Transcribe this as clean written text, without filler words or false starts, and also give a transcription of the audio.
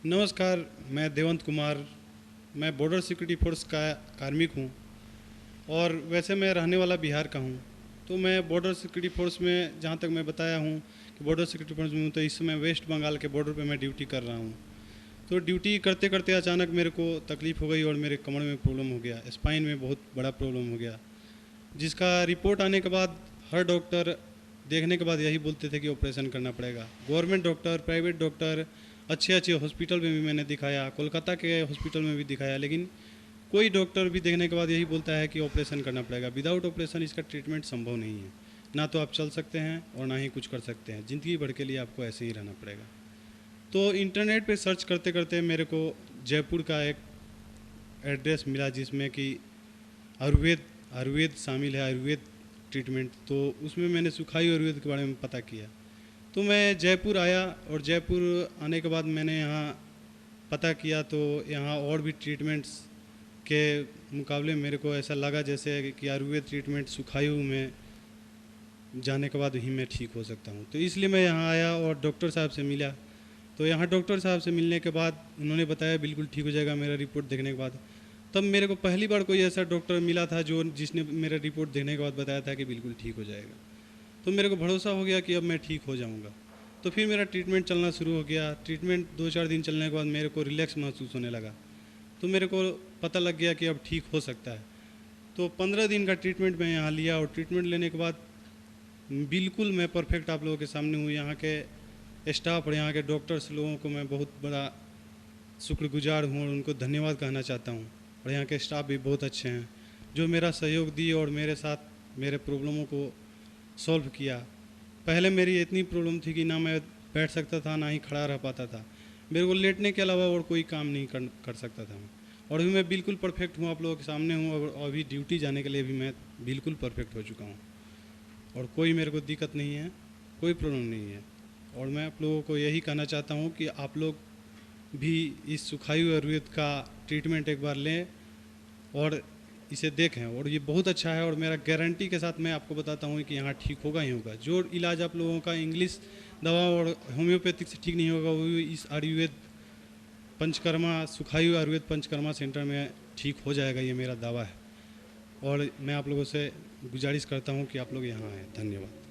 नमस्कार, मैं देवंत कुमार। मैं बॉर्डर सिक्योरिटी फोर्स का कार्मिक हूँ और वैसे मैं रहने वाला बिहार का हूँ। तो मैं बॉर्डर सिक्योरिटी फोर्स में, जहाँ तक मैं बताया हूँ कि बॉर्डर सिक्योरिटी फोर्स में हूँ, तो इस समय वेस्ट बंगाल के बॉर्डर पे मैं ड्यूटी कर रहा हूँ। तो ड्यूटी करते करते अचानक मेरे को तकलीफ़ हो गई और मेरे कमर में प्रॉब्लम हो गया, स्पाइन में बहुत बड़ा प्रॉब्लम हो गया, जिसका रिपोर्ट आने के बाद हर डॉक्टर देखने के बाद यही बोलते थे कि ऑपरेशन करना पड़ेगा। गवर्नमेंट डॉक्टर, प्राइवेट डॉक्टर, अच्छे अच्छे हॉस्पिटल में भी मैंने दिखाया, कोलकाता के हॉस्पिटल में भी दिखाया, लेकिन कोई डॉक्टर भी देखने के बाद यही बोलता है कि ऑपरेशन करना पड़ेगा। विदाउट ऑपरेशन इसका ट्रीटमेंट संभव नहीं है। ना तो आप चल सकते हैं और ना ही कुछ कर सकते हैं। ज़िंदगी भर के लिए आपको ऐसे ही रहना पड़ेगा। तो इंटरनेट पे सर्च करते करते मेरे को जयपुर का एक एड्रेस मिला जिसमें कि आयुर्वेद शामिल है, आयुर्वेद ट्रीटमेंट। तो उसमें मैंने सुखाई आयुर्वेद के बारे में पता किया। तो मैं जयपुर आया और जयपुर आने के बाद मैंने यहाँ पता किया, तो यहाँ और भी ट्रीटमेंट्स के मुकाबले मेरे को ऐसा लगा जैसे कि आयुर्वेद ट्रीटमेंट सुखायु में जाने के बाद ही मैं ठीक हो सकता हूँ। तो इसलिए मैं यहाँ आया और डॉक्टर साहब से मिला। तो यहाँ डॉक्टर साहब से मिलने के बाद उन्होंने बताया बिल्कुल ठीक हो जाएगा मेरा रिपोर्ट देखने के बाद। तब मेरे को पहली बार कोई ऐसा डॉक्टर मिला था जिसने मेरा रिपोर्ट देखने के बाद बताया था कि बिल्कुल ठीक हो जाएगा। तो मेरे को भरोसा हो गया कि अब मैं ठीक हो जाऊंगा। तो फिर मेरा ट्रीटमेंट चलना शुरू हो गया। ट्रीटमेंट 2-4 दिन चलने के बाद मेरे को रिलैक्स महसूस होने लगा। तो मेरे को पता लग गया कि अब ठीक हो सकता है। तो 15 दिन का ट्रीटमेंट मैं यहाँ लिया और ट्रीटमेंट लेने के बाद बिल्कुल मैं परफेक्ट आप लोगों के सामने हूँ। यहाँ के स्टाफ और यहाँ के डॉक्टर्स लोगों को मैं बहुत बड़ा शुक्रगुजार हूँ और उनको धन्यवाद कहना चाहता हूँ। और यहाँ के स्टाफ भी बहुत अच्छे हैं जो मेरा सहयोग दिए और मेरे साथ मेरे प्रॉब्लमों को सॉल्व किया। पहले मेरी इतनी प्रॉब्लम थी कि ना मैं बैठ सकता था ना ही खड़ा रह पाता था। मेरे को लेटने के अलावा और कोई काम नहीं कर सकता था मैं। और अभी मैं बिल्कुल परफेक्ट हूँ, आप लोगों के सामने हूँ और अभी ड्यूटी जाने के लिए भी मैं बिल्कुल परफेक्ट हो चुका हूँ और कोई मेरे को दिक्कत नहीं है, कोई प्रॉब्लम नहीं है। और मैं आप लोगों को यही कहना चाहता हूँ कि आप लोग भी इस सुखायु आयुर्वेद का ट्रीटमेंट एक बार लें और इसे देखें। और ये बहुत अच्छा है और मेरा गारंटी के साथ मैं आपको बताता हूँ कि यहाँ ठीक होगा ही होगा। जो इलाज आप लोगों का इंग्लिश दवा और होम्योपैथिक से ठीक नहीं होगा, वो इस आयुर्वेद पंचकर्मा, सुखायु आयुर्वेद पंचकर्मा सेंटर में ठीक हो जाएगा, ये मेरा दावा है। और मैं आप लोगों से गुजारिश करता हूँ कि आप लोग यहाँ आएँ। धन्यवाद।